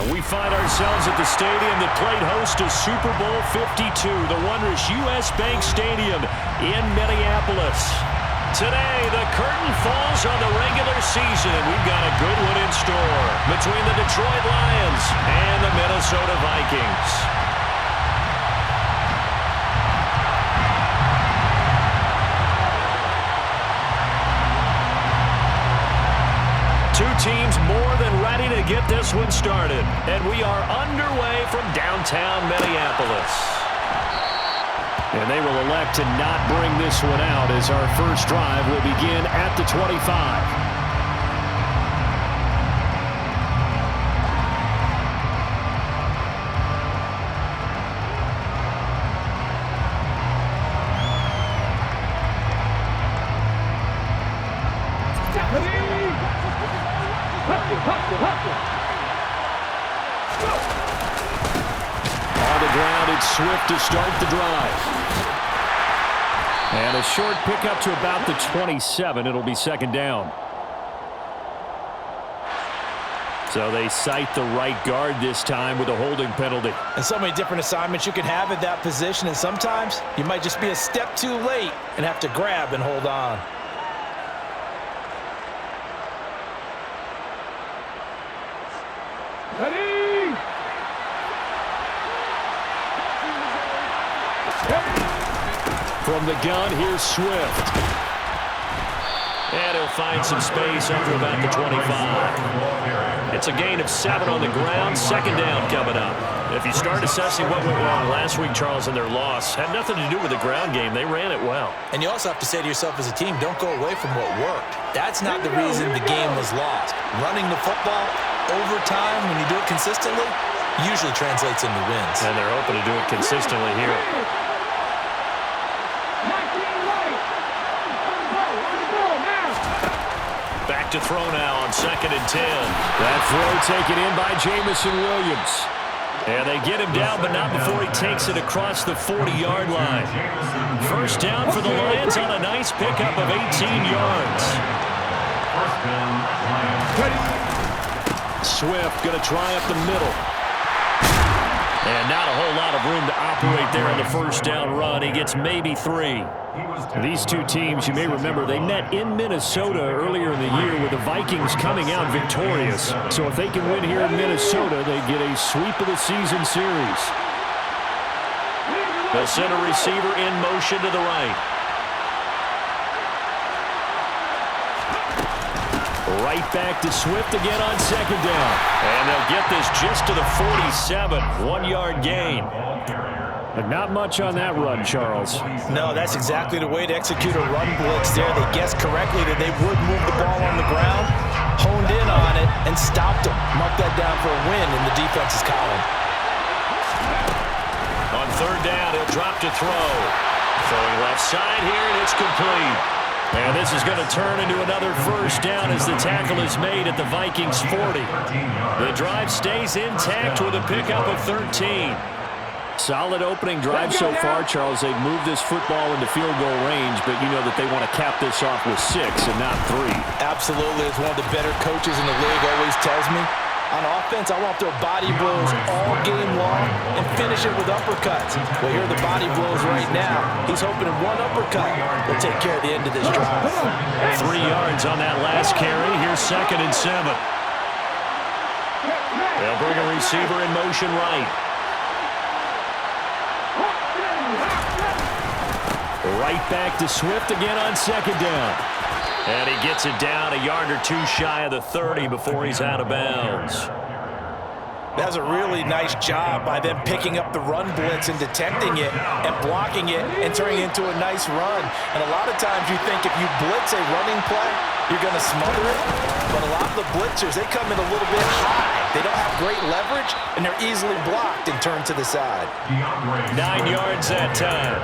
We find ourselves at the stadium that played host to Super Bowl 52, the wondrous U.S. Bank Stadium in Minneapolis. Today, the curtain falls on the regular season, and we've got a good one in store between the Detroit Lions and the Minnesota Vikings. Two teams more than ready to get this one started. And we are underway from downtown Minneapolis. And they will elect to not bring this one out as our first drive will begin at the 25. Swift to start the drive. And a short pickup to about the 27. It'll be second down. So they cite the right guard this time with a holding penalty. And so many different assignments you can have at that position, and sometimes you might just be a step too late and have to grab and hold on. From the gun, here's Swift. And he'll find some space up to about the 25. It's a gain of 7 on the ground. Second down coming up. If you start assessing what went wrong last week, Charles, in their loss, had nothing to do with the ground game. They ran it well. And you also have to say to yourself as a team, don't go away from what worked. That's not the reason the game was lost. Running the football over time, when you do it consistently, usually translates into wins. And they're hoping to do it consistently here. Back to throw now on 2nd and 10. That throw taken in by Jamison Williams. And they get him down, but not before he takes it across the 40-yard line. First down for the Lions on a nice pickup of 18 yards. Swift going to try up the middle. And not a whole lot of room to operate there on the first down run. He gets maybe 3. These two teams, you may remember, they met in Minnesota earlier in the year with the Vikings coming out victorious. So if they can win here in Minnesota, they get a sweep of the season series. They'll send a receiver in motion to the right. Right back to Swift again on second down. And they'll get this just to the 47. 1-yard gain. But not much on that run, Charles. No, that's exactly the way to execute a run blitz there. They guessed correctly that they would move the ball on the ground, honed in on it, and stopped them. Mark that down for a win in the defense's column. On third down, he'll drop to throw. Throwing left side here, and it's complete. And this is going to turn into another first down as the tackle is made at the Vikings 40. The drive stays intact with a pickup of 13. Solid opening drive so far, Charles. They've moved this football into field goal range, but you know that they want to cap this off with 6 and not 3. Absolutely. As one of the better coaches in the league always tells me, on offense, I want to throw body blows all game long and finish it with uppercuts. Well, here are the body blows right now. He's hoping in one uppercut will take care of the end of this drive. 3 yards on that last carry. Here's 2nd and 7. They'll bring a receiver in motion right. Right back to Swift again on second down. And he gets it down a yard or 2 shy of the 30 before he's out of bounds. That was a really nice job by them picking up the run blitz and detecting it and blocking it and turning it into a nice run. And a lot of times you think if you blitz a running play, you're going to smother it. But a lot of the blitzers, they come in a little bit high. They don't have great leverage, and they're easily blocked and turned to the side. 9 yards that time.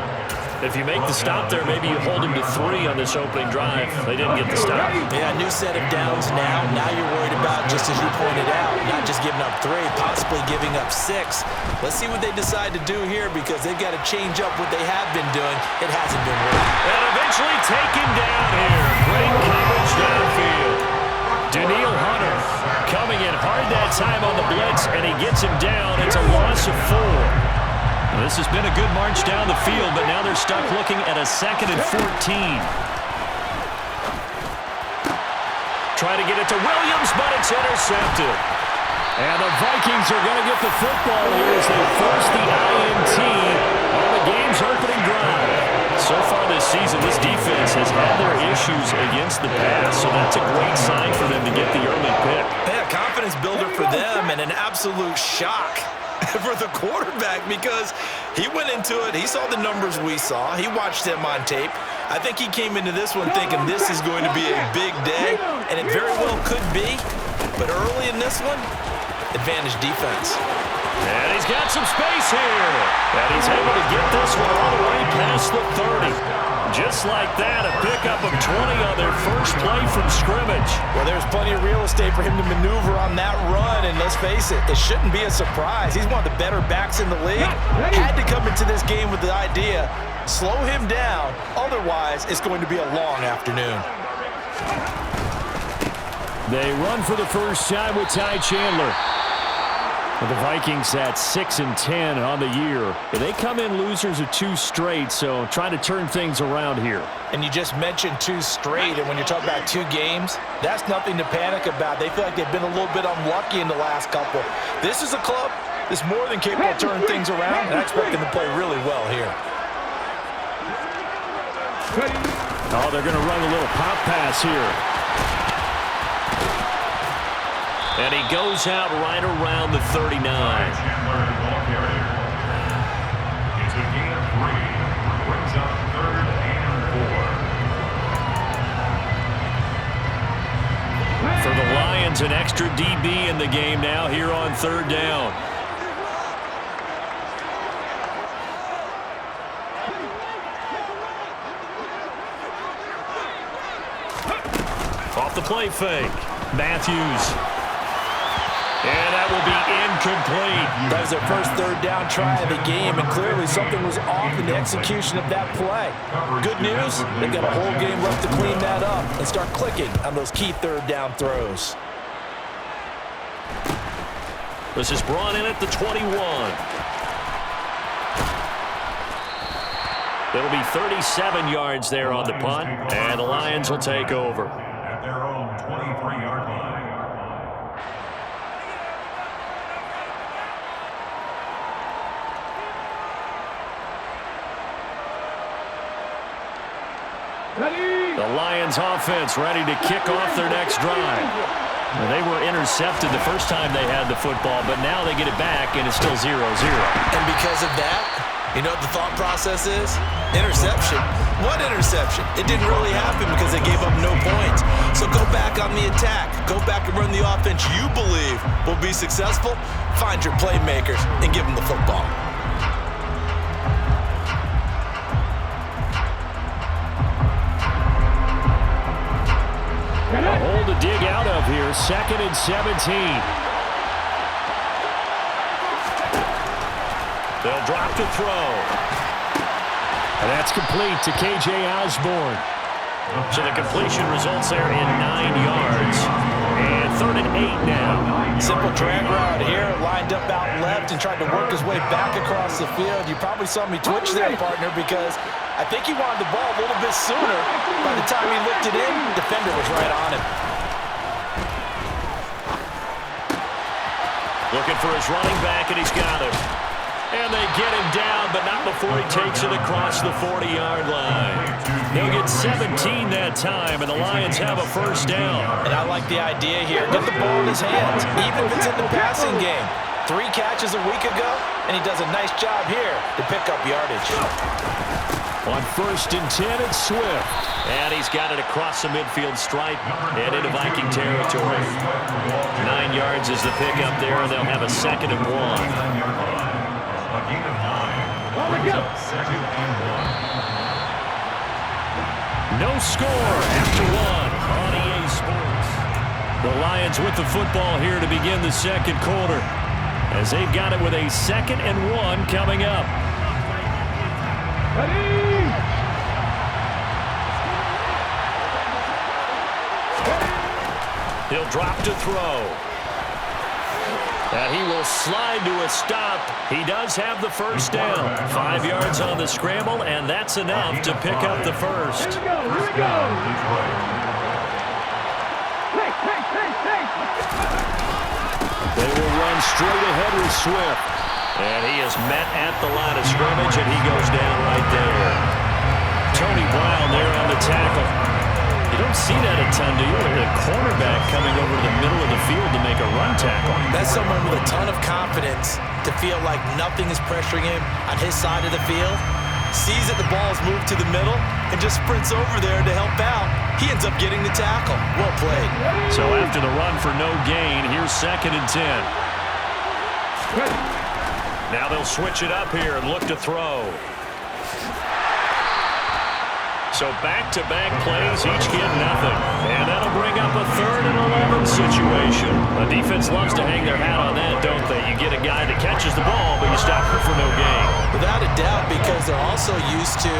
If you make the stop there, maybe you hold them to 3 on this opening drive. They didn't get the stop. Yeah, new set of downs now. Now you're worried about, just as you pointed out, not just giving up 3, possibly giving up 6. Let's see what they decide to do here, because they've got to change up what they have been doing. It hasn't been working. And eventually taken down here. Great coverage downfield. Daniil Hunter coming in hard that time on the blitz, and he gets him down. It's a loss of 4. This has been a good march down the field, but now they're stuck looking at a 2nd and 14. Try to get it to Williams, but it's intercepted. And the Vikings are going to get the football here as they force the INT on the game's opening drive. So far this season, this defense has had their issues against the pass, so that's a great sign for them to get the early pick. Yeah, confidence builder for them and an absolute shock for the quarterback because he went into it. He saw the numbers we saw. He watched them on tape. I think he came into this one thinking this is going to be a big day, and it very well could be. But early in this one, advantage defense. And he's got some space here. And he's able to get this one all the way past the 30. Just like that, a pickup of 20 on their first play from scrimmage. Well, there's plenty of real estate for him to maneuver on that run, and let's face it, it shouldn't be a surprise. He's one of the better backs in the league. Had to come into this game with the idea, slow him down, otherwise it's going to be a long afternoon. They run for the first time with Ty Chandler. The Vikings at 6-10 on the year. They come in losers of 2 straight, so trying to turn things around here. And you just mentioned 2 straight, and when you're talking about 2 games, that's nothing to panic about. They feel like they've been a little bit unlucky in the last couple. This is a club that's more than capable of turning things around, and I expect them to play really well here. Oh, they're going to run a little pop pass here. And he goes out right around the 39. For the Lions, an extra DB in the game now here on 3rd down. Off the play fake. Matthews. And that will be incomplete. That was their first 3rd down try of the game, and clearly something was off in the execution of that play. Good news, they've got a whole game left to clean that up and start clicking on those key 3rd down throws. This is brought in at the 21. It'll be 37 yards there on the punt, and the Lions will take over. At their own 23-yard line. The Lions offense ready to kick off their next drive. They were intercepted the first time they had the football, but now they get it back, and it's still 0-0. And because of that, you know what the thought process is? Interception. What interception? It didn't really happen because they gave up no points. So go back on the attack. Go back and run the offense you believe will be successful. Find your playmakers and give them the football. A hole to dig out of here, 2nd and 17. They'll drop to throw. And that's complete to K.J. Osborne. So the completion results there in 9 yards. And 3rd and 8 now. Simple drag route here, lined up out left and tried to work his way back across the field. You probably saw me twitch there, partner, because I think he wanted the ball a little bit sooner. By the time he looked it in, the defender was right on him. Looking for his running back, and he's got him. And they get him down, but not before he takes it across the 40-yard line. They'll get 17 that time, and the Lions have a first down. And I like the idea here. Get the ball in his hands, even if it's in the passing game. 3 catches a week ago, and he does a nice job here to pick up yardage. On 1st and 10, it's Swift. And he's got it across the midfield stripe and into Viking territory. 9 yards is the pickup there, and they'll have a 2nd and 1. A gain of 9 brings up 2nd and 1. No score after 1 on EA Sports. The Lions with the football here to begin the 2nd quarter, as they've got it with a 2nd and 1 coming up. He'll drop to throw. They'll slide to a stop. He does have the first down. 5 yards on the scramble, and that's enough to pick up the first. Here we go. They will run straight ahead with Swift. And he is met at the line of scrimmage, and he goes down right there. Tony Brown there on the tackle. You don't see that a ton, do you? A cornerback coming over to the middle of the field to make a run tackle. That's someone with a ton of confidence to feel like nothing is pressuring him on his side of the field. Sees that the ball is moved to the middle and just sprints over there to help out. He ends up getting the tackle. Well played. So after the run for no gain, here's 2nd and 10. Now they'll switch it up here and look to throw. So back-to-back plays, each get nothing. And that'll bring up a 3rd and 11 situation. The defense loves to hang their hat on that, don't they? You get a guy that catches the ball, but you stop him for no gain. Without a doubt, because they're also used to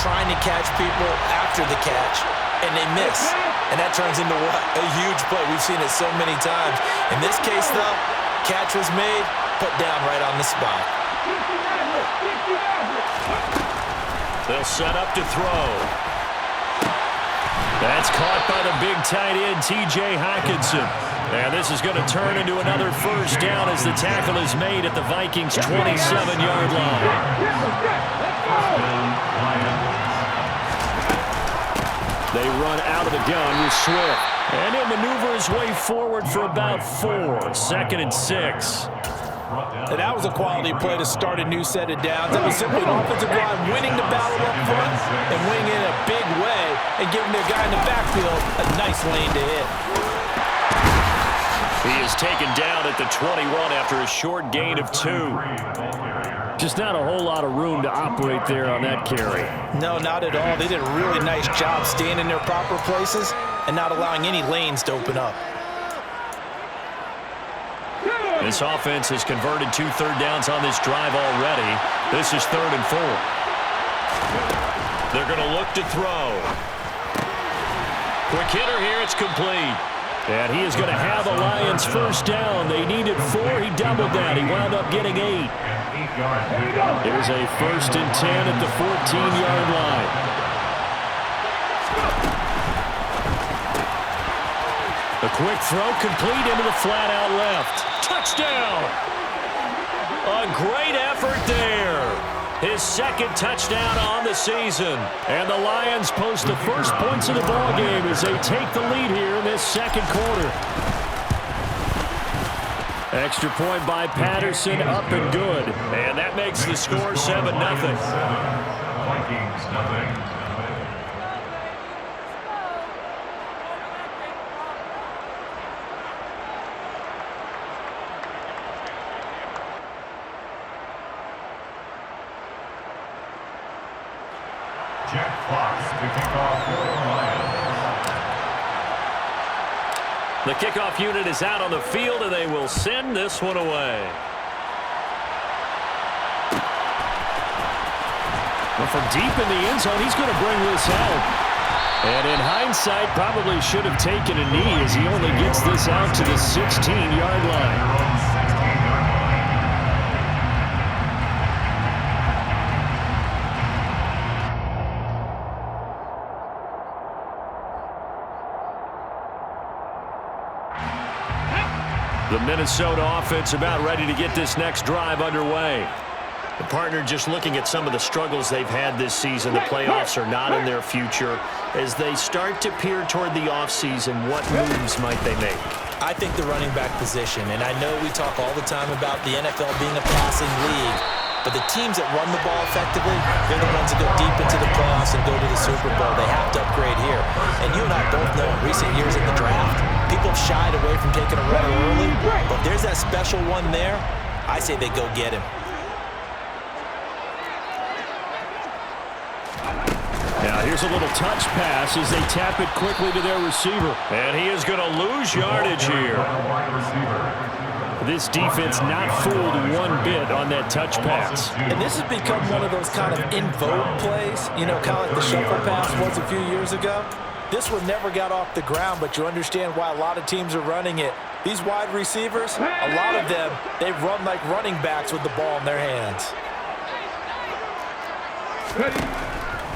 trying to catch people after the catch, and they miss. And that turns into what? A huge play. We've seen it so many times. In this case, though, catch was made, put down right on the spot. They'll set up to throw. That's caught by the big tight end, T.J. Hockenson. And this is going to turn into another first down as the tackle is made at the Vikings' 27-yard line. They run out of the gun with Swift. And he'll maneuver his way forward for about 4. 2nd and 6. And that was a quality play to start a new set of downs. That was simply an offensive line winning the battle up front and winning in a big way and giving their guy in the backfield a nice lane to hit. He is taken down at the 21 after a short gain of 2. Just not a whole lot of room to operate there on that carry. No, not at all. They did a really nice job staying in their proper places and not allowing any lanes to open up. This offense has converted 2 third downs on this drive already. This is 3rd and 4. They're going to look to throw. Quick hitter here, it's complete. And he is going to have the Lions first down. They needed 4, he doubled that. He wound up getting 8. Here's a 1st and 10 at the 14-yard line. A quick throw complete into the flat out left. Touchdown! A great effort there. His 2nd touchdown on the season. And the Lions post the first points of the ballgame as they take the lead here in this 2nd quarter. Extra point by Patterson, up and good. And that makes the score 7-0. Vikings, nothing. Jack Fox to kick off for the Lions. The kickoff unit is out on the field, and they will send this one away. Well, from deep in the end zone, he's going to bring this out. And in hindsight, probably should have taken a knee as he only gets this out to the 16-yard line. The Minnesota offense about ready to get this next drive underway. The partner just looking at some of the struggles they've had this season. The playoffs are not in their future. As they start to peer toward the offseason, what moves might they make? I think the running back position, and I know we talk all the time about the NFL being a passing league, but the teams that run the ball effectively, they're the ones that go deep into the playoffs and go to the Super Bowl. They have to upgrade here. And you and I both know in recent years in the draft, people have shied away from taking a runner early, but if there's that special one there, I say they go get him. Now here's a little touch pass as they tap it quickly to their receiver. And he is going to lose yardage here. This defense not fooled one bit on that touch pass. And this has become one of those kind of in vogue plays, you know, kind of like the shuffle pass was a few years ago. This one never got off the ground, but you understand why a lot of teams are running it. These wide receivers, a lot of them, they run like running backs with the ball in their hands.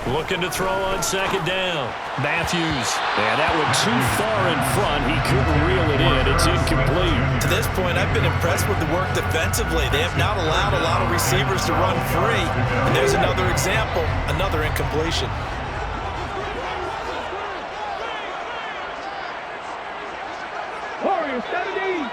Looking to throw on second down. Matthews. And that one too far in front. He couldn't reel it in. It's incomplete. To this point, I've been impressed with the work defensively. They have not allowed a lot of receivers to run free. And there's another example, another incompletion. Warriors 17.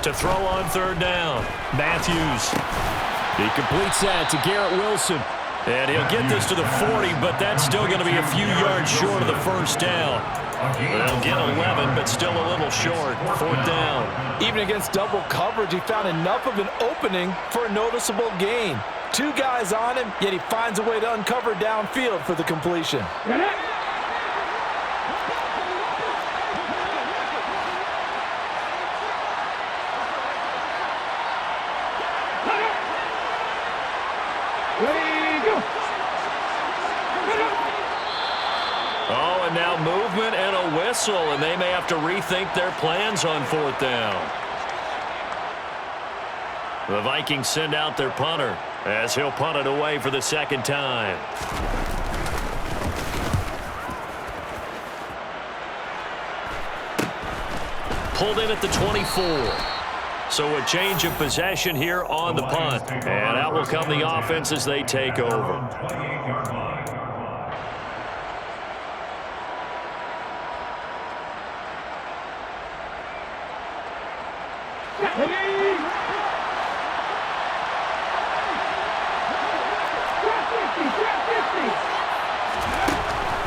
To throw on third down. Matthews. He completes that to Garrett Wilson. And he'll get this to the 40, but that's still going to be a few yards short of the first down. They'll get 11, but still a little short. Fourth down. Even against double coverage, he found enough of an opening for a noticeable gain. Two guys on him, yet he finds a way to uncover downfield for the completion. Oh, and now movement and a whistle, and they may have to rethink their plans on fourth down. The Vikings send out their punter as he'll punt it away for the second time. Pulled in at the 24. So a change of possession here on the punt. And out will come the offense as they take over.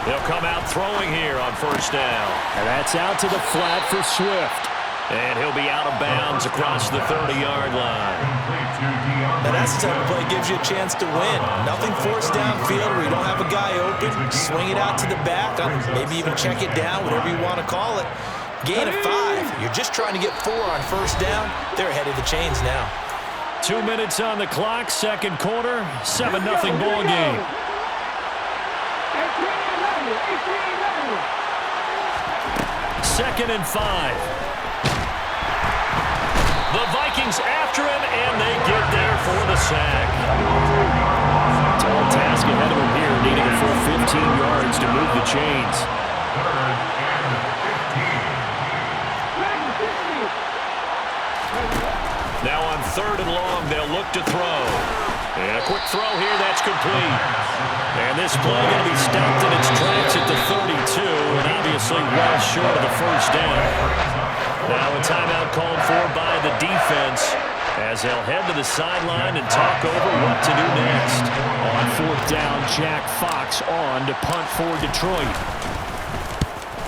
They'll come out throwing here on first down. And that's out to the flat for Swift. And he'll be out of bounds across the 30-yard line. Now that's the type of play that gives you a chance to win. Nothing forced downfield where you don't have a guy open. Swing it out to the back, maybe even check it down, whatever you want to call it. Gain of 5. You're just trying to get 4 on first down. They're ahead of the chains now. 2 minutes on the clock, second quarter, 7-0 ball game. Second and 5. The Vikings after him, and they get there for the sack. Tall task ahead of him here, needing a full 15 yards to move the chains. Now on third and long, they'll look to throw. And a quick throw here, that's complete. And this play going to be stopped in its tracks at the 32, and obviously well short of the first down. Now a timeout called for by the defense as they'll head to the sideline and talk over what to do next. On fourth down, Jack Fox on to punt for Detroit.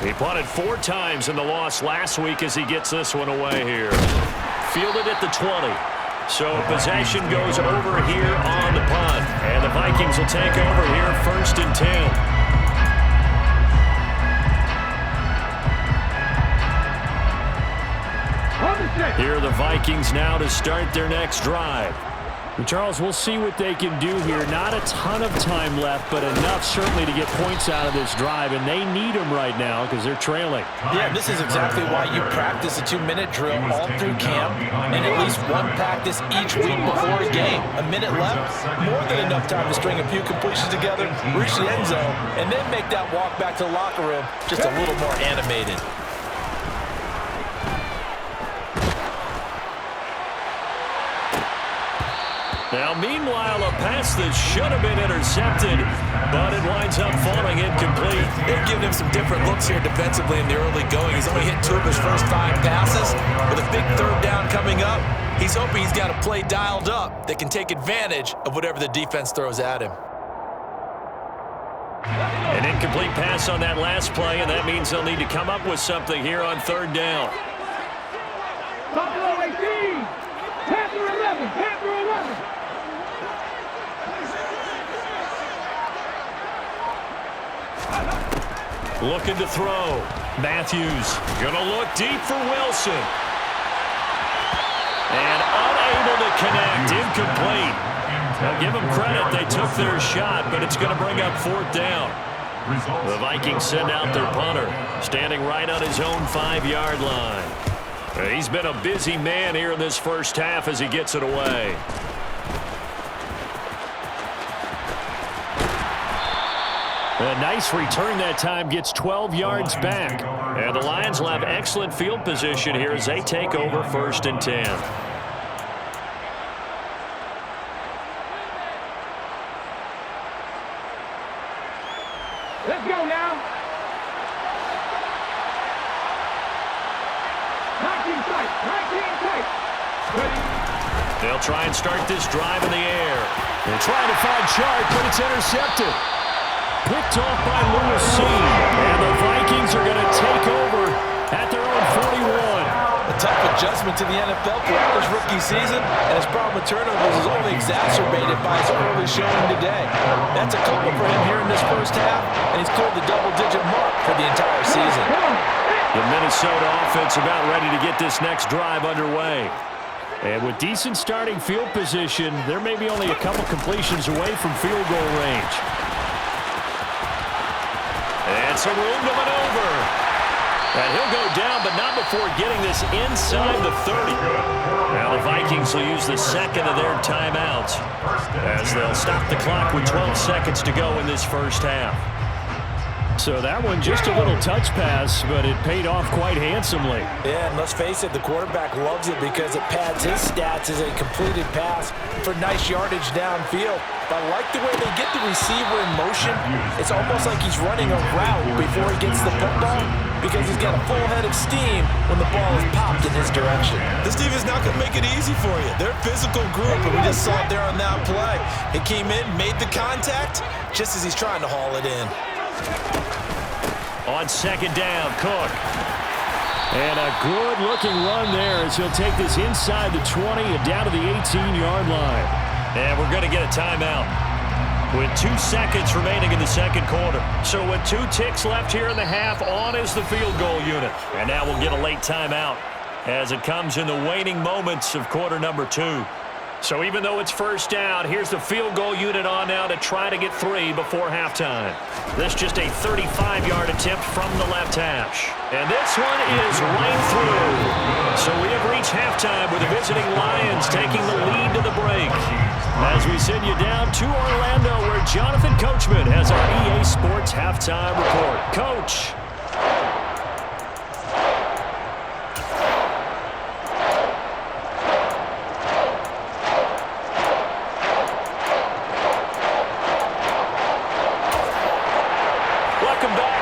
He punted 4 times in the loss last week as he gets this one away here. Fielded at the 20. So possession goes over here on the punt. And the Vikings will take over here first and 10. Here are the Vikings now to start their next drive. Charles, we'll see what they can do here. Not a ton of time left, but enough certainly to get points out of this drive, and they need them right now because they're trailing. Yeah, this is exactly why you practice a 2-minute drill all through camp and at least one practice each week before a game. A minute left, more than enough time to string a few completions together, reach the end zone, and then make that walk back to the locker room just a little more animated. Now, meanwhile, a pass that should have been intercepted, but it winds up falling incomplete. They've given him some different looks here defensively in the early going. He's only hit 2 of his first 5 passes. With a big third down coming up, he's hoping he's got a play dialed up that can take advantage of whatever the defense throws at him. An incomplete pass on that last play, and that means they'll need to come up with something here on third down. Buffalo 18. Panther 11. Panther 11. Looking to throw. Matthews gonna look deep for Wilson. And unable to connect. Incomplete. Now give them credit. They took their shot, but it's going to bring up 4th down. The Vikings send out their punter, standing right on his own 5-yard line. He's been a busy man here in this first half as he gets it away. A nice return that time, gets 12 yards back. And the Lions will have excellent field position here as they take over 1st and 10. Let's go now. 19 tight. They'll try and start this drive in the air. They're trying to find Chark, but it's intercepted. Picked off by Lewis C. And the Vikings are going to take over at their own 41. A tough adjustment to the NFL throughout his rookie season, and his problem with turnovers is only exacerbated by his early showing today. That's a couple for him here in this first half, and he's cleared the double-digit mark for the entire season. The Minnesota offense about ready to get this next drive underway. And with decent starting field position, there may be only a couple completions away from field goal range. And some room to maneuver. And he'll go down, but not before getting this inside the 30. Now the Vikings will use the second of their timeouts as they'll stop the clock with 12 seconds to go in this first half. So that one just a little touch pass, but it paid off quite handsomely. Yeah, and let's face it, the quarterback loves it because it pads his stats as a completed pass for nice yardage downfield. But I like the way they get the receiver in motion. It's almost like he's running a route before he gets the football because he's got a full head of steam when the ball is popped in his direction. This team is not going to make it easy for you. They're a physical group, and we just saw it there on that play. He came in, made the contact, just as he's trying to haul it in. On 2nd down, Cook. And a good-looking run there as he'll take this inside the 20 and down to the 18-yard line. And we're going to get a timeout with 2 seconds remaining in the second quarter. So with 2 ticks left here in the half, on is the field goal unit. And now we'll get a late timeout as it comes in the waning moments of quarter number 2. So even though it's first down, here's the field goal unit on now to try to get 3 before halftime. This just a 35-yard attempt from the left hash. And this one is right through. So we have reached halftime with the visiting Lions taking the lead to the break. As we send you down to Orlando where Jonathan Coachman has our EA Sports halftime report. Coach.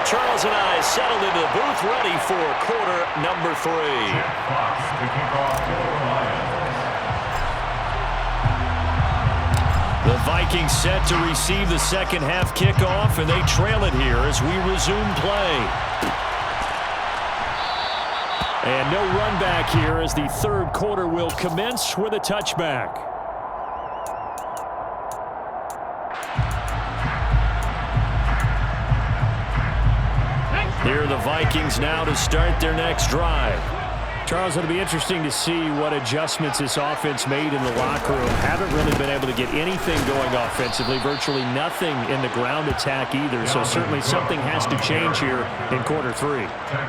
Charles and I settled into the booth ready for quarter number 3. Fox to kick off for the Lions. The Vikings set to receive the second half kickoff, and they trail it here as we resume play. And no run back here as the third quarter will commence with a touchback. Here are the Vikings now to start their next drive. Charles, it'll be interesting to see what adjustments this offense made in the locker room. Haven't really been able to get anything going offensively, virtually nothing in the ground attack either. So certainly something has to change here in quarter 3.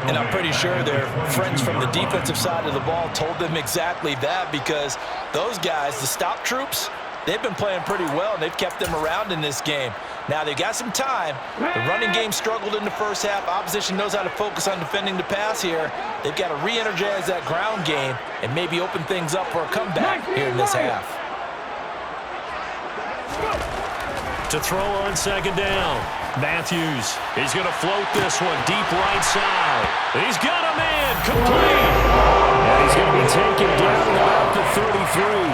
And I'm pretty sure their friends from the defensive side of the ball told them exactly that because those guys, the stop troops, they've been playing pretty well, and they've kept them around in this game. Now, they've got some time. The running game struggled in the first half. Opposition knows how to focus on defending the pass here. They've got to re-energize that ground game and maybe open things up for a comeback here in this half. To throw on 2nd down, Matthews. He's going to float this one deep right side. He's got a man complete. And he's going to be taken down about the 33.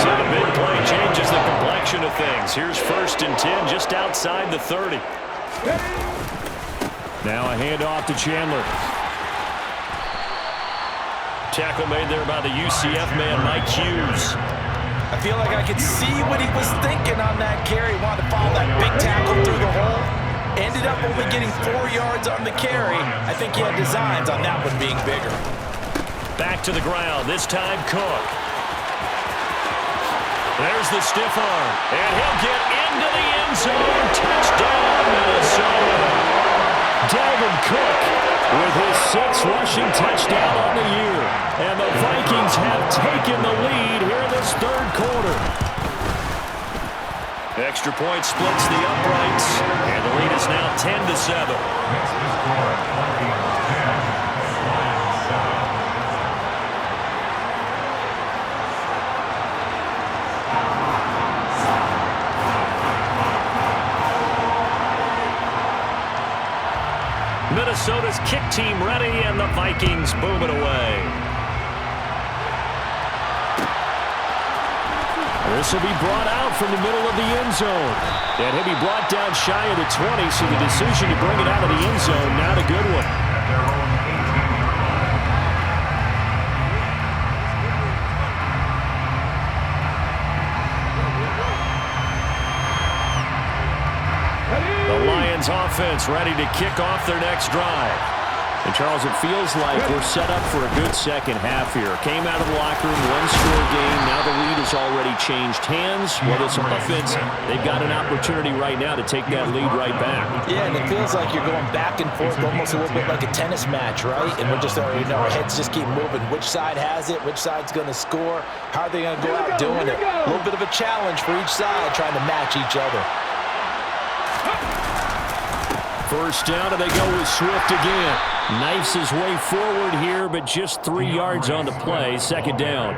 So the big play changes the complexion of things. Here's 1st and 10 just outside the 30. Now a handoff to Chandler. Tackle made there by the UCF man, Mike Hughes. I feel like I could see what he was thinking on that carry. Wanted to follow that big tackle through the hole. Ended up only getting 4 yards on the carry. I think he had designs on that one being bigger. Back to the ground, this time Cook. There's the stiff arm, and he'll get into the end zone. Touchdown, Minnesota. Dalvin Cook with his 6th rushing touchdown on the year. And the Vikings have taken the lead here in this 3rd quarter. Extra point splits the uprights, and the lead is now 10-7. Next to score, Vikings 10, Lions 7. Minnesota's kick team ready, and the Vikings boom it away. This will be brought out from the middle of the end zone. And he'll be brought down shy of the 20, so the decision to bring it out of the end zone, not a good one. At their own 18-yard line. The Lions offense ready to kick off their next drive. And, Charles, it feels like we're set up for a good second half here. Came out of the locker room, one-score game. Now the lead has already changed hands. Well, this offense, they've got an opportunity right now to take that lead right back. Yeah, and it feels like you're going back and forth, almost a little bit like a tennis match, right? And we're just, our heads just keep moving. Which side has it? Which side's going to score? How are they going to go out doing it? A little bit of a challenge for each side, trying to match each other. First down, and they go with Swift again. Knifes his way forward here, but just 3 yards on the play. Second down.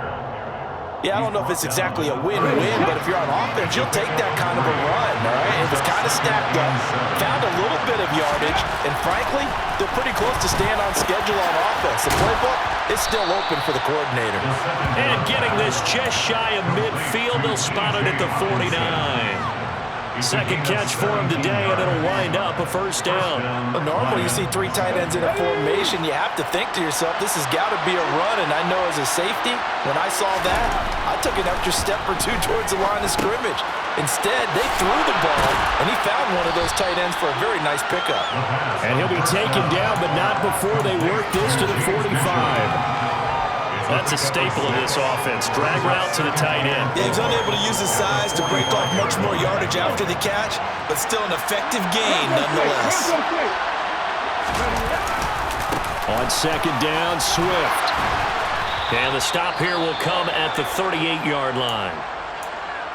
Yeah, I don't know if it's exactly a win-win, but if you're on offense, you'll take that kind of a run, all right? It was kind of stacked up, found a little bit of yardage, and frankly, they're pretty close to staying on schedule on offense. The playbook is still open for the coordinator. And getting this just shy of midfield, they'll spot it at the 49. Second catch for him today, and it'll wind up a first down. Well, normally you see 3 tight ends in a formation. You have to think to yourself, this has got to be a run. And I know as a safety, when I saw that, I took an extra step or 2 towards the line of scrimmage. Instead, they threw the ball, and he found one of those tight ends for a very nice pickup. And he'll be taken down, but not before they work this to the 45. That's a staple of this offense. Drag route to the tight end. Yeah, he's unable to use his size to break off much more yardage after the catch, but still an effective gain nonetheless. On second down, Swift. And the stop here will come at the 38-yard line.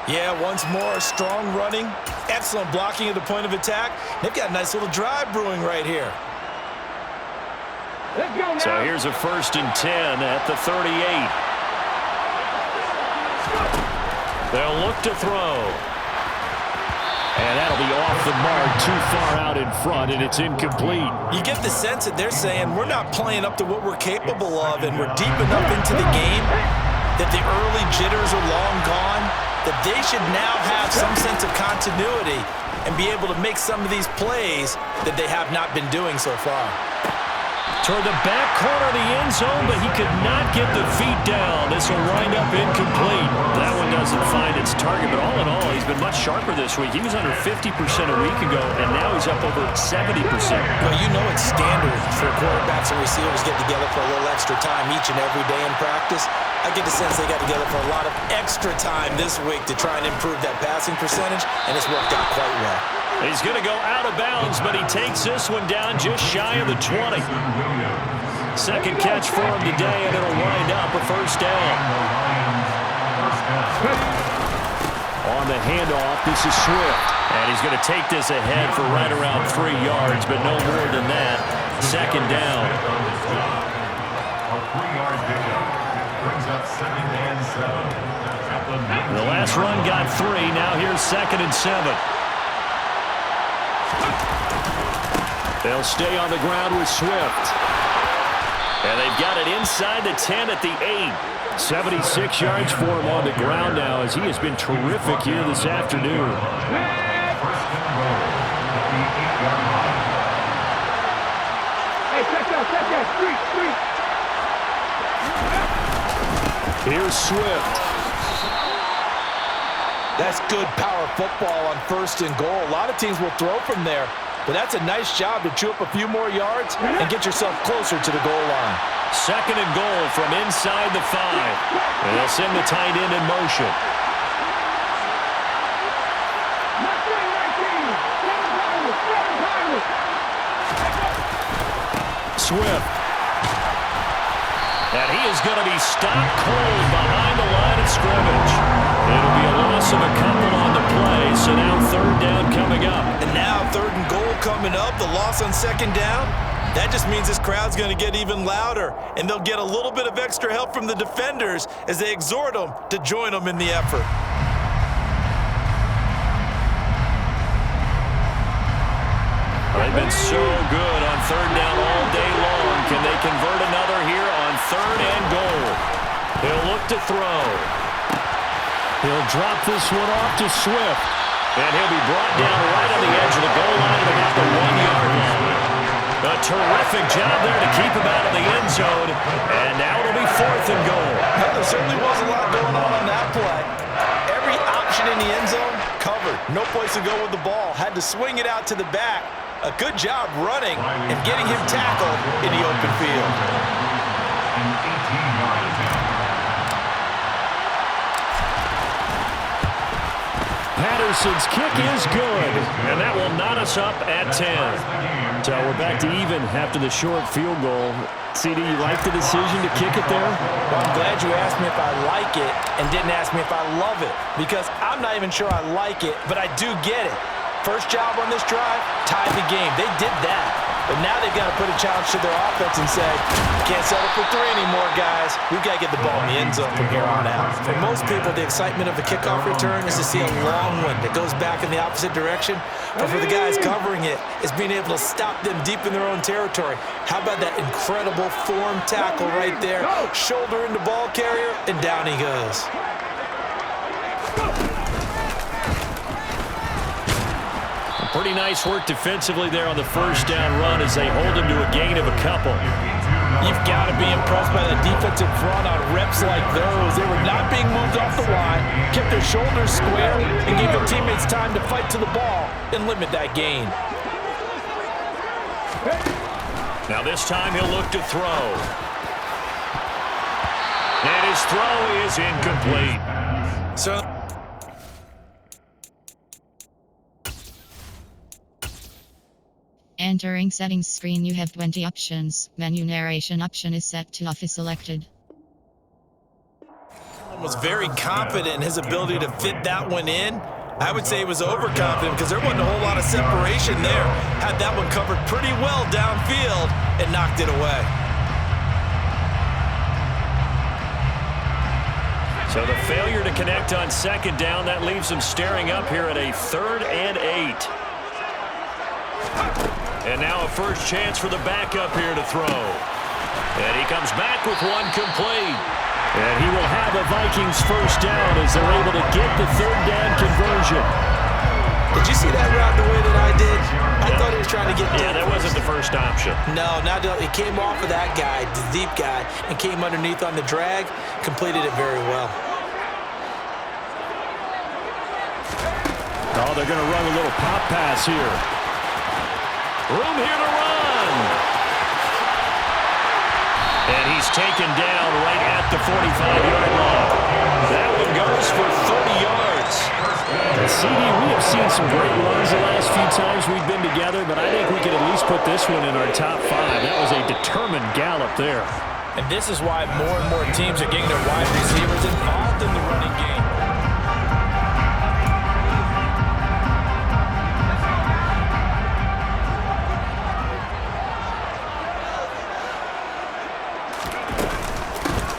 Yeah, once more, strong running, excellent blocking at the point of attack. They've got a nice little drive brewing right here. So here's a 1st and 10 at the 38. They'll look to throw. And that'll be off the mark, too far out in front, and it's incomplete. You get the sense that they're saying we're not playing up to what we're capable of, and we're deep enough into the game that the early jitters are long gone, that they should now have some sense of continuity and be able to make some of these plays that they have not been doing so far. Toward the back corner of the end zone, but he could not get the feet down. This will wind up incomplete. That one doesn't find its target, but all in all, he's been much sharper this week. He was under 50% a week ago, and now he's up over 70%. Well, you know it's standard for quarterbacks and receivers get together for a little extra time each and every day in practice. I get the sense they got together for a lot of extra time this week to try and improve that passing percentage, and it's worked out quite well. He's going to go out of bounds, but he takes this one down just shy of the 20. Second catch for him today, and it'll wind up a first down. On the handoff, this is Swift. And he's going to take this ahead for right around 3 yards, but no more than that. Second down. A 3-yard pickup brings up 2nd and 7. The last run got 3. Now here's 2nd and 7. They'll stay on the ground with Swift. And they've got it inside the 10 at the 8. 76 yards for him on the ground now, as he has been terrific here this afternoon. First and goal at the 8-yard line. Hey, check that, street. Here's Swift. That's good power football on 1st and goal. A lot of teams will throw from there, but that's a nice job to chew up a few more yards and get yourself closer to the goal line. 2nd and goal from inside the 5. And they'll send the tight end in motion. Swift. And he is going to be stopped cold behind the line of scrimmage. It'll be a loss of a couple on the play, so now third down coming up. And now third and goal coming up, the loss on second down. That just means this crowd's going to get even louder, and they'll get a little bit of extra help from the defenders as they exhort them to join them in the effort. They've been so good on third down all day long. Can they convert another here on third and goal? He'll look to throw. He'll drop this one off to Swift. And he'll be brought down right on the edge of the goal line at about the 1-yard line. A terrific job there to keep him out of the end zone. And now it'll be fourth and goal. There certainly was a lot going on that play. Every option in the end zone covered. No place to go with the ball. Had to swing it out to the back. A good job running and getting him tackled in the open field. An 18-yard attempt. Patterson's kick is good, and that will knot us up at 10. So we're back to even after the short field goal. CD, you like the decision to kick it there? Well, I'm glad you asked me if I like it and didn't ask me if I love it, because I'm not even sure I like it, but I do get it. First job on this drive, tied the game. They did that. But now they've got to put a challenge to their offense and say, can't settle for 3 anymore, guys. We've got to get the ball in the end zone from here on out. For most people, the excitement of a kickoff return is to see a long one that goes back in the opposite direction. But for the guys covering it, it's being able to stop them deep in their own territory. How about that incredible form tackle right there? Shoulder into ball carrier, and down he goes. Pretty nice work defensively there on the first down run as they hold him to a gain of a couple. You've got to be impressed by the defensive front on reps like those. They were not being moved off the line, kept their shoulders square, and gave their teammates time to fight to the ball and limit that gain. Now this time he'll look to throw. And his throw is incomplete. So Entering settings screen, you have 20 options. Menu narration option is set to off is selected. was very confident in his ability to fit that one in. I would say he was overconfident because there wasn't a whole lot of separation there. Had that one covered pretty well downfield and knocked it away. So the failure to connect on second down, that leaves him staring up here at a 3rd and 8. And now a first chance for the backup here to throw. And he comes back with one complete. And he will have a Vikings first down as they're able to get the 3rd down conversion. Did you see that route the way that I did? I thought he was trying to get deep. Yeah, that wasn't the first option. No, it came off of that guy, the deep guy, and came underneath on the drag, completed it very well. Oh, they're going to run a little pop pass here. Room here to run. And he's taken down right at the 45-yard line. That one goes for 30 yards. CD, we have seen some great runs the last few times we've been together, but I think we could at least put this one in our top 5. That was a determined gallop there. And this is why more and more teams are getting their wide receivers involved in the running game.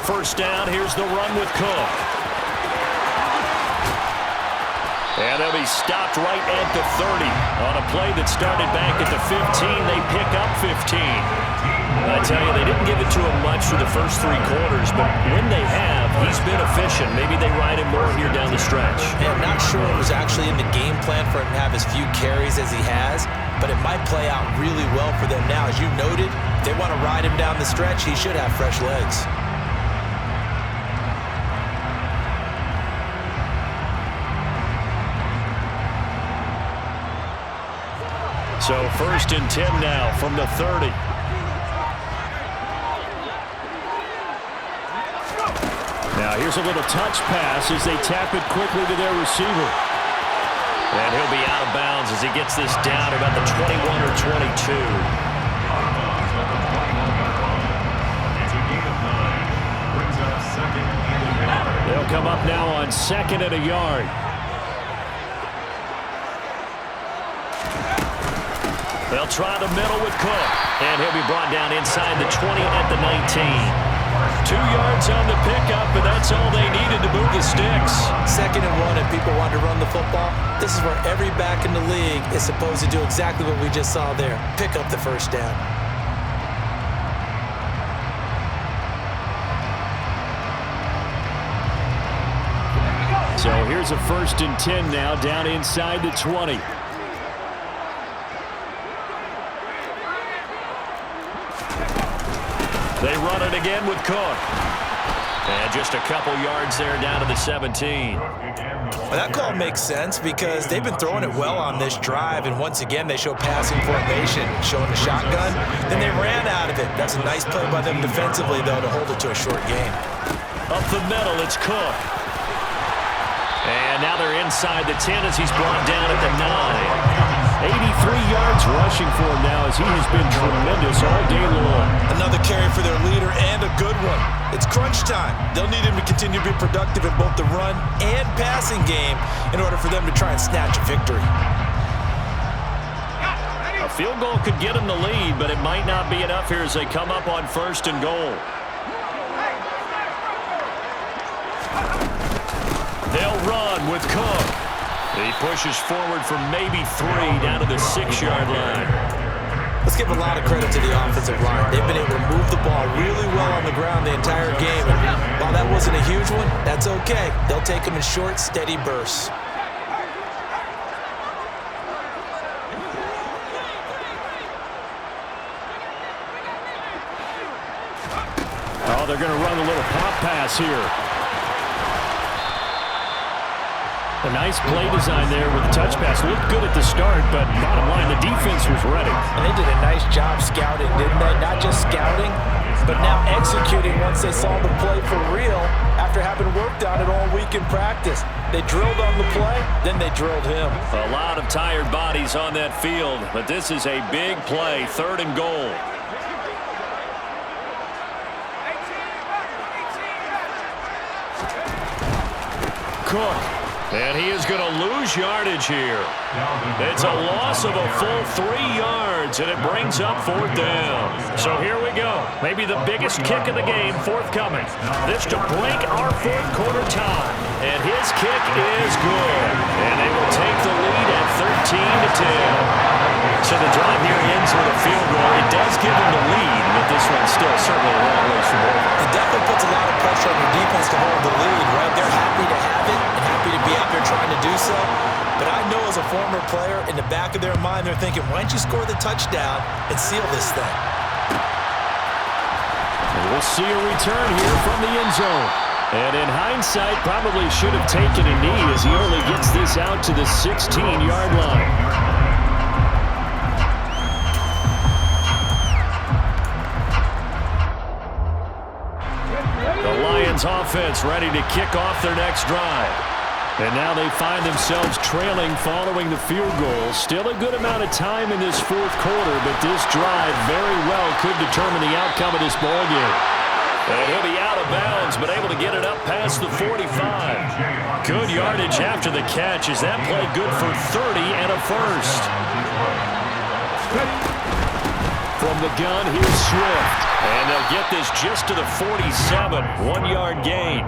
First down, here's the run with Cook. And they'll be stopped right at the 30. On a play that started back at the 15, they pick up 15. I tell you, they didn't give it to him much for the first 3 quarters, but when they have, he's been efficient. Maybe they ride him more here down the stretch. And I'm not sure it was actually in the game plan for him to have as few carries as he has, but it might play out really well for them now. As you noted, if they want to ride him down the stretch, he should have fresh legs. So 1st and 10 now from the 30. Now here's a little touch pass as they tap it quickly to their receiver. And he'll be out of bounds as he gets this down about the 21 or 22. They'll come up now on 2nd and a yard. They'll try the middle with Cook. And he'll be brought down inside the 20 at the 19. 2 yards on the pickup, but that's all they needed to move the sticks. 2nd and 1, and people want to run the football. This is where every back in the league is supposed to do exactly what we just saw there. Pick up the first down. So here's a 1st and 10 now, down inside the 20. They run it again with Cook. And just a couple yards there down to the 17. Well, that call makes sense because they've been throwing it well on this drive, and once again they show passing formation, showing the shotgun. Then they ran out of it. That's a nice play by them defensively, though, to hold it to a short game. Up the middle, it's Cook. And now they're inside the 10 as he's brought down at the 9. 83 yards rushing for him now as he has been tremendous all day long. Another carry for their leader and a good one. It's crunch time. They'll need him to continue to be productive in both the run and passing game in order for them to try and snatch a victory. A field goal could get them the lead, but it might not be enough here as they come up on 1st and goal. They'll run with Cook. He pushes forward for maybe 3 down to the 6-yard line. Let's give a lot of credit to the offensive line. They've been able to move the ball really well on the ground the entire game. And while that wasn't a huge one, that's okay. They'll take them in short, steady bursts. Oh, they're going to run a little pop pass here. A nice play design there with the touch pass. Looked good at the start, but bottom line, the defense was ready. And they did a nice job scouting, didn't they? Not just scouting, but now executing once they saw the play for real after having worked on it all week in practice. They drilled on the play, then they drilled him. A lot of tired bodies on that field, but this is a big play, 3rd and goal. Cook. And he is going to lose yardage here. It's a loss of a full 3 yards, and it brings up 4th down. So here we go. Maybe the biggest kick of the game forthcoming. This to break our 4th quarter tie. And his kick is good. And they will take the lead at 13-10. So the drive here ends with a field goal. It does give them the lead, but this one's still certainly a long ways from over. It definitely puts a lot of pressure on your defense to hold the lead, right? They're happy to have it and happy to be out there trying to do so. But I know as a former player, in the back of their mind, they're thinking, why don't you score the touchdown and seal this thing? And we'll see a return here from the end zone. And in hindsight, probably should have taken a knee as he only gets this out to the 16-yard line. The Lions offense ready to kick off their next drive. And now they find themselves trailing following the field goal. Still a good amount of time in this 4th quarter, but this drive very well could determine the outcome of this ballgame. And he'll be out of bounds, but able to get it up past the 45. Good yardage after the catch. Is that play good for 30 and a first? From the gun, here's Swift. And they'll get this just to the 47. 1-yard gain.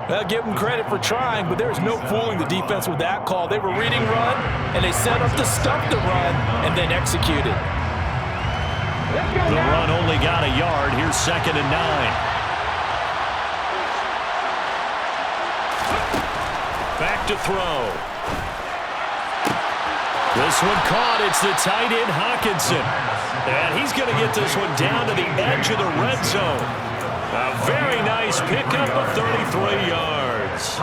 Well, give them credit for trying, but there's no fooling the defense with that call. They were reading run, and they set up to stop the run, and then executed. The run only got a yard. Here's 2nd and 9. Back to throw. This one caught. It's the tight end, Hawkinson. And he's going to get this one down to the edge of the red zone. A very nice pickup of 33 yards.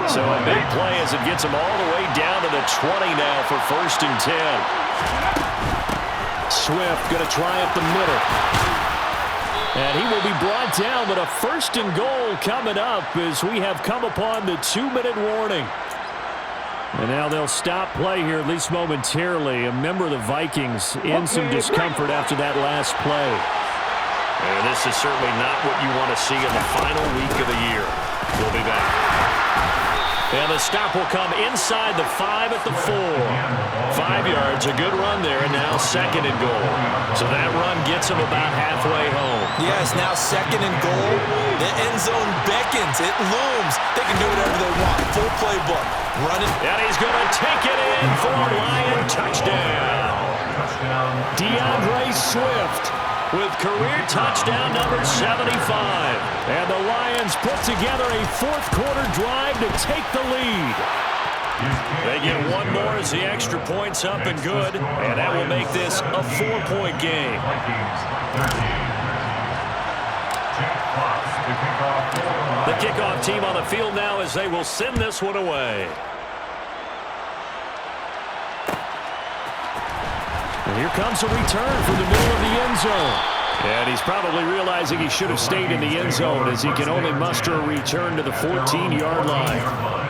So a big play as it gets him all the way down to the 20 now for 1st and 10. Swift going to try up the middle. And he will be brought down, but a 1st and goal coming up as we have come upon the 2-minute warning. And now they'll stop play here, at least momentarily. A member of the Vikings in some discomfort after that last play. And this is certainly not what you want to see in the final week of the year. We'll be back. And the stop will come inside the 5 at the 4. 5 yards, a good run there, and now 2nd and goal. So that run gets him about halfway home. Yes, now 2nd and goal. The end zone beckons. It looms. They can do whatever they want. Full playbook. Run it. And he's going to take it in for a Lion touchdown. DeAndre Swift with career touchdown number 75. And the Lions put together a fourth-quarter drive to take the lead. They get one more as the extra point's up and good, and that will make this a 4-point game. The kickoff team on the field now as they will send this one away. And here comes a return from the middle of the end zone. And he's probably realizing he should have stayed in the end zone as he can only muster a return to the 14-yard line.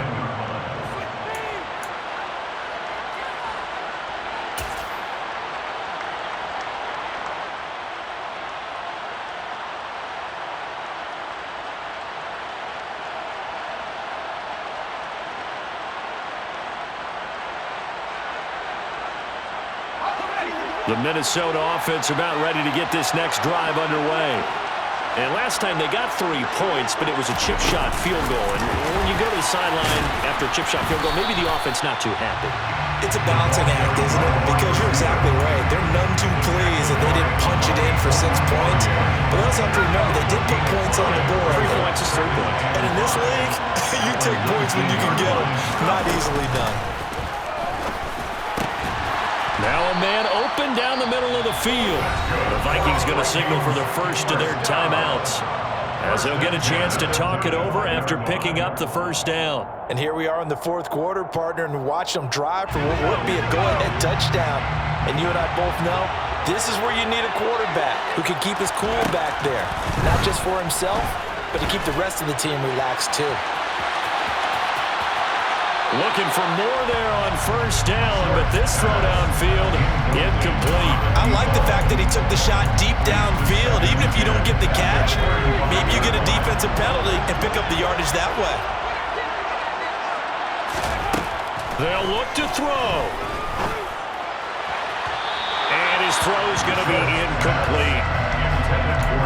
The Minnesota offense about ready to get this next drive underway. And last time they got 3 points, but it was a chip shot field goal. And when you go to the sideline after a chip shot field goal, maybe the offense not too happy. It's a balancing act, isn't it? Because you're exactly right. They're none too pleased that they didn't punch it in for 6 points. But we also have to remember they did put points on the board. 3 points is 3 points. And in this league, you take points when you can get them. Not easily done. Now a man open down the middle of the field. The Vikings going to signal for the first of their timeouts, as they'll get a chance to talk it over after picking up the first down. And here we are in the fourth quarter, partner, and watch them drive for what would be a go-ahead touchdown. And you and I both know this is where you need a quarterback who can keep his cool back there, not just for himself, but to keep the rest of the team relaxed too. Looking for more there on first down, but this throw downfield, incomplete. I like the fact that he took the shot deep downfield. Even if you don't get the catch, maybe you get a defensive penalty and pick up the yardage that way. They'll look to throw. And his throw's going to be incomplete.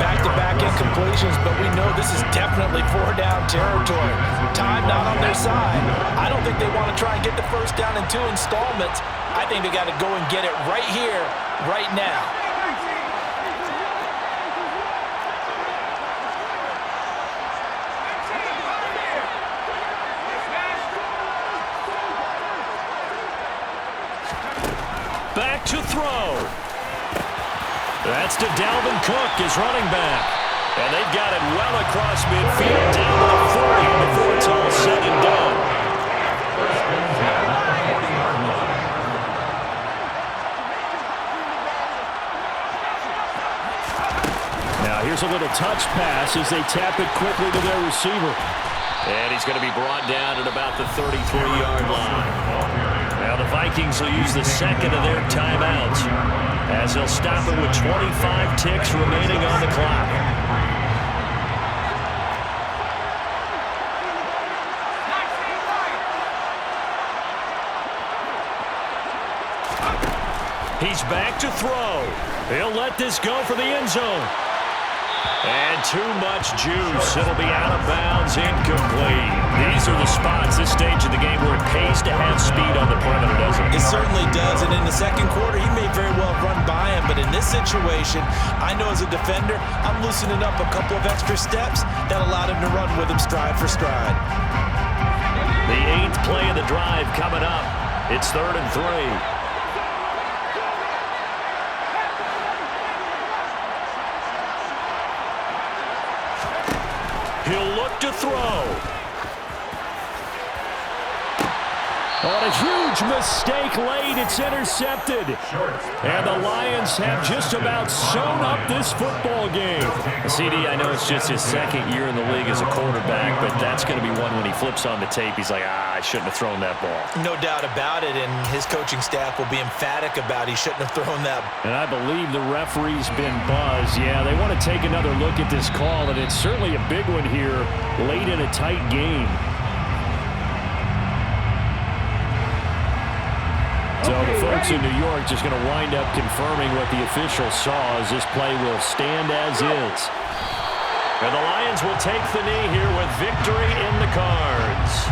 Back-to-back incompletions, but we know this is definitely 4-down territory. Time not on their side. I don't think they want to try and get the first down in 2 installments. I think they got to go and get it right here, right now. Back to throw. That's to Dalvin Cook, his running back. And they've got it well across midfield, down to the 40 before it's all said and done. Now here's a little touch pass as they tap it quickly to their receiver. And he's going to be brought down at about the 33-yard line. Now the Vikings will use the second of their timeouts, as they'll stop it with 25 ticks remaining on the clock. He's back to throw. He'll let this go for the end zone. And too much juice. It'll be out of bounds, incomplete. These are the spots, this stage of the game, where it pays to have speed on the perimeter, doesn't it? It certainly does, and in the second quarter, he may very well run by him, but in this situation, I know as a defender, I'm loosening up a couple of extra steps that allowed him to run with him stride for stride. The 8th play of the drive coming up. It's 3rd and 3. He'll look to throw. Oh, and a huge mistake late. It's intercepted. And the Lions have just about sewn up this football game. CD, I know it's just his second year in the league as a quarterback, but that's going to be one when he flips on the tape. He's like, I shouldn't have thrown that ball. No doubt about it, and his coaching staff will be emphatic about he shouldn't have thrown that. And I believe the referee's been buzzed. Yeah, they want to take another look at this call, and it's certainly a big one here late in a tight game. So the folks in New York just going to wind up confirming what the official saw as this play will stand as is. And the Lions will take the knee here with victory in the cards.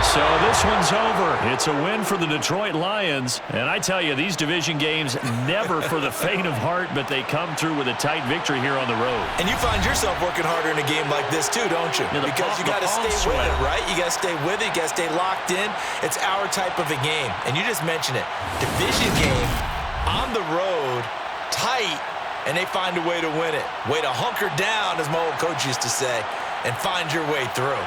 So this one's over. It's a win for the Detroit Lions. And I tell you, these division games never for the faint of heart, but they come through with a tight victory here on the road. And you find yourself working harder in a game like this too, don't you? Yeah, because you got to stay with it, right? You got to stay with it. You got to stay locked in. It's our type of a game. And you just mentioned it. Division game on the road, tight, and they find a way to win it. Way to hunker down, as my old coach used to say, and find your way through.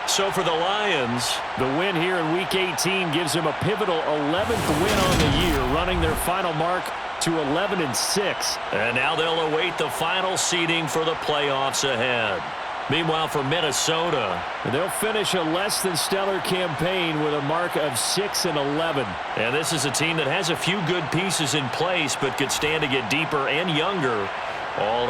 So for the Lions, the win here in Week 18 gives them a pivotal 11th win on the year, running their final mark to 11-6. And now they'll await the final seeding for the playoffs ahead. Meanwhile, for Minnesota, they'll finish a less than stellar campaign with a mark of 6-11. And this is a team that has a few good pieces in place, but could stand to get deeper and younger all